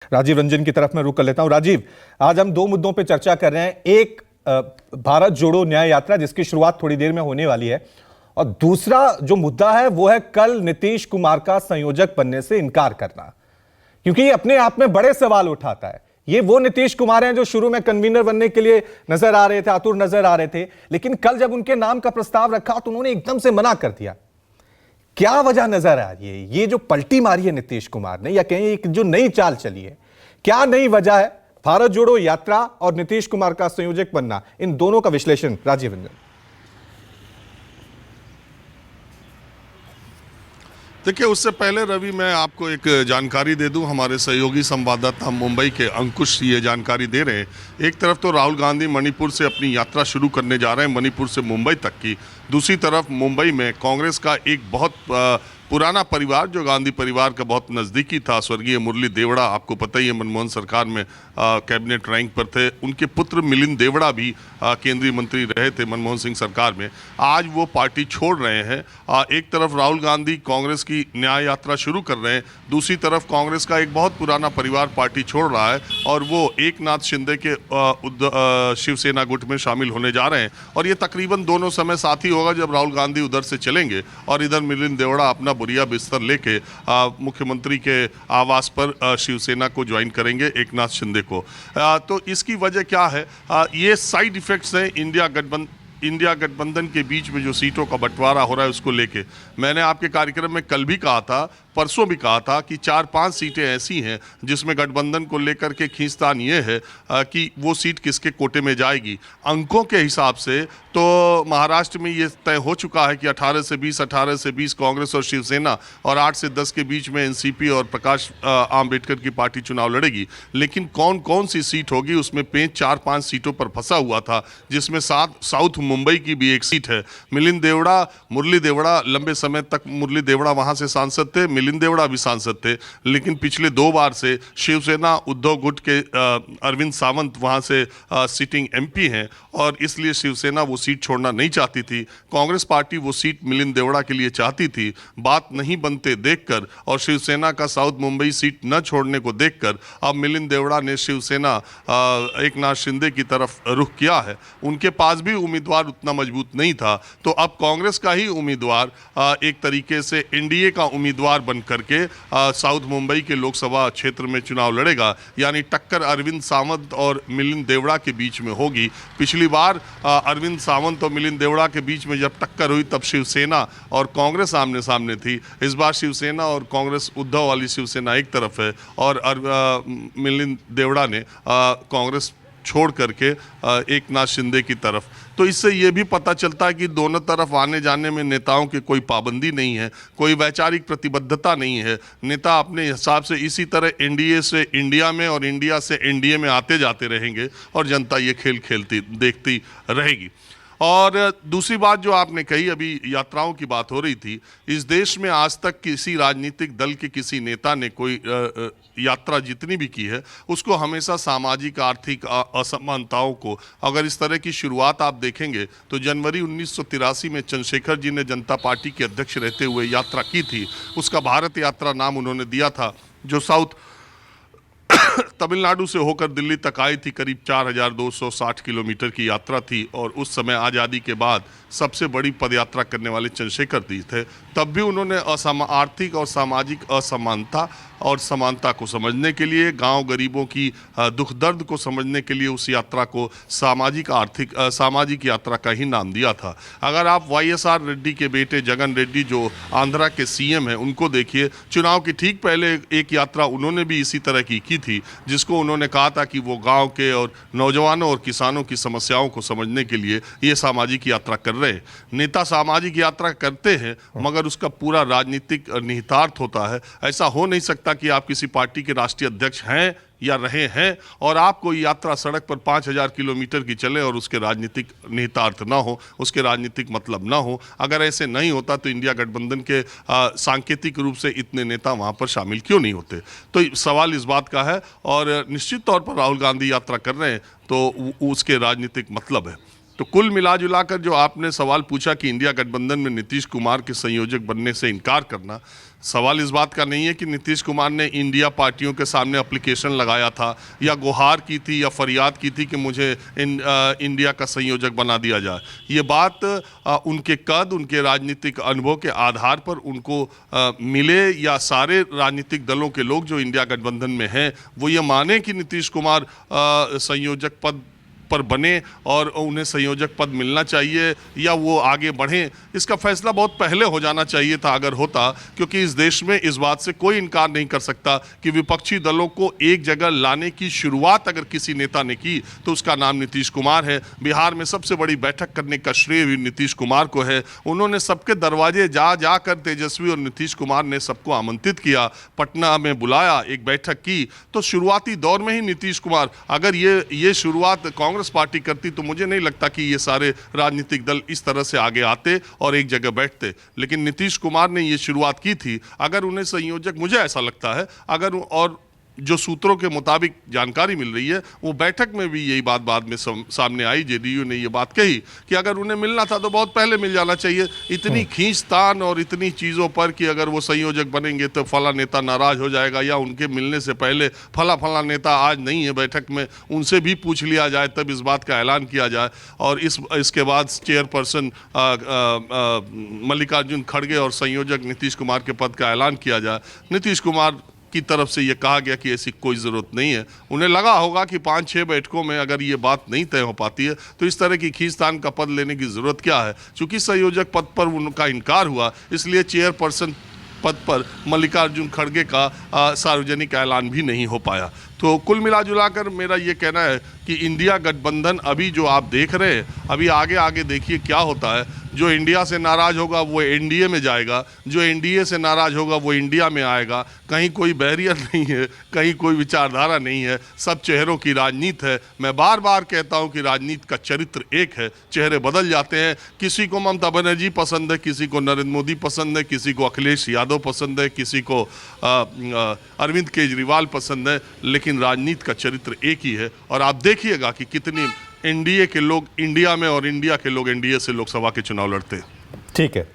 राजीव रंजन की तरफ मैं रुक कर लेता हूं। राजीव, आज हम दो मुद्दों पर चर्चा कर रहे हैं। एक, भारत जोड़ो न्याय यात्रा जिसकी शुरुआत थोड़ी देर में होने वाली है, और दूसरा जो मुद्दा है वो है कल नीतीश कुमार का संयोजक बनने से इनकार करना, क्योंकि ये अपने आप में बड़े सवाल उठाता है। ये वो नीतीश कुमार हैं जो शुरू में कन्वीनर बनने के लिए नजर आ रहे थे, आतुर नजर आ रहे थे, लेकिन कल जब उनके नाम का प्रस्ताव रखा तो उन्होंने एकदम से मना कर दिया। क्या वजह नजर आ रही है? ये जो पलटी मारी है नीतीश कुमार ने, या कहीं एक जो नई चाल चली है, क्या नई वजह है? भारत जोड़ो यात्रा और नीतीश कुमार का संयोजक बनना, इन दोनों का विश्लेषण राजीव रंजन। देखिए, उससे पहले रवि, मैं आपको एक जानकारी दे दूं। हमारे सहयोगी संवाददाता मुंबई के अंकुश ये जानकारी दे रहे हैं। एक तरफ तो राहुल गांधी मणिपुर से अपनी यात्रा शुरू करने जा रहे हैं, मणिपुर से मुंबई तक की। दूसरी तरफ मुंबई में कांग्रेस का एक बहुत पुराना परिवार, जो गांधी परिवार का बहुत नज़दीकी था, स्वर्गीय मुरली देवड़ा, आपको पता ही है, मनमोहन सरकार में कैबिनेट रैंक पर थे। उनके पुत्र मिलिंद देवड़ा भी केंद्रीय मंत्री रहे थे मनमोहन सिंह सरकार में। आज वो पार्टी छोड़ रहे हैं। एक तरफ राहुल गांधी कांग्रेस की न्याय यात्रा शुरू कर रहे हैं, दूसरी तरफ कांग्रेस का एक बहुत पुराना परिवार पार्टी छोड़ रहा है और वो एकनाथ शिंदे के शिवसेना गुट में शामिल होने जा रहे हैं। और ये तकरीबन दोनों समय साथ ही होगा जब राहुल गांधी उधर से चलेंगे और इधर मिलिंद देवड़ा अपना बुरिया बिस्तर लेके मुख्यमंत्री के आवास पर शिवसेना को ज्वाइन करेंगे, एकनाथ शिंदे को। तो इसकी वजह क्या है? ये साइड इफेक्ट्स हैं इंडिया गठबंधन के बीच में जो सीटों का बंटवारा हो रहा है उसको लेके। मैंने आपके कार्यक्रम में कल भी कहा था, परसों भी कहा था कि 4-5 सीटें ऐसी हैं जिसमें गठबंधन को लेकर के खींचतान ये है कि वो सीट किसके कोटे में जाएगी। अंकों के हिसाब से तो महाराष्ट्र में ये तय हो चुका है कि 18 से 20 कांग्रेस और शिवसेना, और 8 से 10 के बीच में एनसीपी और प्रकाश आंबेडकर की पार्टी चुनाव लड़ेगी। लेकिन कौन कौन सी सीट होगी उसमें पेंच 4-5 सीटों पर फंसा हुआ था, जिसमें साउथ मुंबई की भी एक सीट है। मिलिंद देवड़ा, मुरली देवड़ा, लंबे समय तक मुरली देवड़ा वहां से सांसद थे, मिलिंद देवड़ा भी सांसद थे, लेकिन पिछले 2 बार से शिवसेना उद्धव गुट के अरविंद सावंत वहां से सिटिंग एमपी हैं और इसलिए शिवसेना वो सीट छोड़ना नहीं चाहती थी। कांग्रेस पार्टी वो सीट मिलिंद देवड़ा के लिए चाहती थी। बात नहीं बनते देखकर और शिवसेना का साउथ मुंबई सीट न छोड़ने को देखकर अब मिलिंद देवड़ा ने शिवसेना एकनाथ शिंदे की तरफ रुख किया है। उनके पास भी उम्मीदवार उतना मजबूत नहीं था, तो अब कांग्रेस का ही उम्मीदवार एक तरीके से एनडीए का उम्मीदवार बन करके साउथ मुंबई के लोकसभा क्षेत्र में चुनाव लड़ेगा। यानी टक्कर अरविंद सावंत और मिलिंद देवड़ा के बीच में होगी। पिछली बार अरविंद सावंत और मिलिंद देवड़ा के बीच में जब टक्कर हुई तब शिवसेना और कांग्रेस आमने सामने थी। इस बार शिवसेना और कांग्रेस, उद्धव वाली शिवसेना एक तरफ है और मिलिंद देवड़ा ने कांग्रेस छोड़ करके एकनाथ शिंदे की तरफ। तो इससे ये भी पता चलता है कि दोनों तरफ आने जाने में नेताओं की कोई पाबंदी नहीं है, कोई वैचारिक प्रतिबद्धता नहीं है। नेता अपने हिसाब से इसी तरह एनडीए से इंडिया में और इंडिया से एनडीए में आते जाते रहेंगे और जनता ये खेल खेलती देखती रहेगी। और दूसरी बात जो आपने कही, अभी यात्राओं की बात हो रही थी, इस देश में आज तक किसी राजनीतिक दल के किसी नेता ने कोई यात्रा जितनी भी की है उसको हमेशा सामाजिक आर्थिक असमानताओं को, अगर इस तरह की शुरुआत आप देखेंगे तो जनवरी 1983 में चंद्रशेखर जी ने जनता पार्टी के अध्यक्ष रहते हुए यात्रा की थी। उसका भारत यात्रा नाम उन्होंने दिया था, जो साउथ तमिलनाडु से होकर दिल्ली तक आई थी। करीब 4260 किलोमीटर की यात्रा थी और उस समय आज़ादी के बाद सबसे बड़ी पदयात्रा करने वाले चंद्रशेखर जी थे। तब भी उन्होंने आर्थिक और सामाजिक असमानता और समानता को समझने के लिए, गांव गरीबों की दुख दर्द को समझने के लिए उस यात्रा को सामाजिक यात्रा का ही नाम दिया था। अगर आप वाईएसआर रेड्डी के बेटे जगन रेड्डी, जो आंध्रा के सीएम हैं, उनको देखिए, चुनाव के ठीक पहले एक यात्रा उन्होंने भी इसी तरह की थी, जिसको उन्होंने कहा था कि वो गांव के और नौजवानों और किसानों की समस्याओं को समझने के लिए ये सामाजिक यात्रा कर रहे हैं। नेता सामाजिक यात्रा करते हैं मगर उसका पूरा राजनीतिक निहितार्थ होता है। ऐसा हो नहीं सकता कि आप किसी पार्टी के राष्ट्रीय अध्यक्ष हैं या रहे हैं और आप कोई यात्रा सड़क पर 5000 किलोमीटर की चले और उसके राजनीतिक निहितार्थ ना हो, उसके राजनीतिक मतलब ना हो। अगर ऐसे नहीं होता तो इंडिया गठबंधन के सांकेतिक रूप से इतने नेता वहां पर शामिल क्यों नहीं होते? तो सवाल इस बात का है और निश्चित तौर पर राहुल गांधी यात्रा कर रहे हैं तो उसके राजनीतिक मतलब है। तो कुल मिला जुलाकर जो आपने सवाल पूछा कि इंडिया गठबंधन में नीतीश कुमार के संयोजक बनने से इनकार करना, सवाल इस बात का नहीं है कि नीतीश कुमार ने इंडिया पार्टियों के सामने एप्लीकेशन लगाया था या गुहार की थी या फरियाद की थी कि मुझे इंडिया का संयोजक बना दिया जाए। ये बात उनके कद, उनके राजनीतिक अनुभव के आधार पर उनको मिले या सारे राजनीतिक दलों के लोग जो इंडिया गठबंधन में हैं वो ये माने कि नीतीश कुमार संयोजक पद पर बने और उन्हें संयोजक पद मिलना चाहिए या वो आगे बढ़ें, इसका फैसला बहुत पहले हो जाना चाहिए था अगर होता, क्योंकि इस देश में इस बात से कोई इनकार नहीं कर सकता कि विपक्षी दलों को एक जगह लाने की शुरुआत अगर किसी नेता ने की तो उसका नाम नीतीश कुमार है। बिहार में सबसे बड़ी बैठक करने का श्रेय भी नीतीश कुमार को है। उन्होंने सबके दरवाजे जा कर तेजस्वी और नीतीश कुमार ने सबको आमंत्रित किया, पटना में बुलाया, एक बैठक की। तो शुरुआती दौर में ही नीतीश कुमार, अगर ये शुरुआत कांग्रेस पार्टी करती तो मुझे नहीं लगता कि ये सारे राजनीतिक दल इस तरह से आगे आते और एक जगह बैठते। लेकिन नीतीश कुमार ने ये शुरुआत की थी। अगर उन्हें संयोजक, मुझे ऐसा लगता है, अगर और जो सूत्रों के मुताबिक जानकारी मिल रही है वो बैठक में भी यही बात बाद में सामने आई, जेडीयू ने ये बात कही कि अगर उन्हें मिलना था तो बहुत पहले मिल जाना चाहिए। इतनी खींचतान और इतनी चीज़ों पर कि अगर वो संयोजक बनेंगे तो फला नेता नाराज हो जाएगा या उनके मिलने से पहले फला नेता आज नहीं है बैठक में, उनसे भी पूछ लिया जाए तब इस बात का ऐलान किया जाए और इसके बाद चेयरपर्सन मल्लिकार्जुन खड़गे और संयोजक नीतीश कुमार के पद का ऐलान किया जाए। नीतीश कुमार की तरफ से ये कहा गया कि ऐसी कोई ज़रूरत नहीं है। उन्हें लगा होगा कि 5-6 बैठकों में अगर ये बात नहीं तय हो पाती है तो इस तरह की खींचतान का पद लेने की ज़रूरत क्या है। चूंकि संयोजक पद पर उनका इनकार हुआ इसलिए चेयरपर्सन पद पर मल्लिकार्जुन खड़गे का सार्वजनिक ऐलान भी नहीं हो पाया। तो कुल मिला जुलाकर मेरा ये कहना है कि इंडिया गठबंधन अभी जो आप देख रहे हैं, अभी आगे देखिए क्या होता है। जो इंडिया से नाराज होगा वो एनडीए में जाएगा, जो एनडीए से नाराज होगा वो इंडिया में आएगा। कहीं कोई बैरियर नहीं है, कहीं कोई विचारधारा नहीं है, सब चेहरों की राजनीति है। मैं बार बार कहता हूं कि राजनीति का चरित्र एक है, चेहरे बदल जाते हैं। किसी को ममता बनर्जी पसंद है, किसी को नरेंद्र मोदी पसंद है, किसी को अखिलेश यादव पसंद है, किसी को अरविंद केजरीवाल पसंद है, लेकिन राजनीति का चरित्र एक ही है। और आप देखिएगा कि कितनी एनडीए के लोग इंडिया में और इंडिया के लोग एनडीए से लोकसभा के चुनाव लड़ते हैं। ठीक है।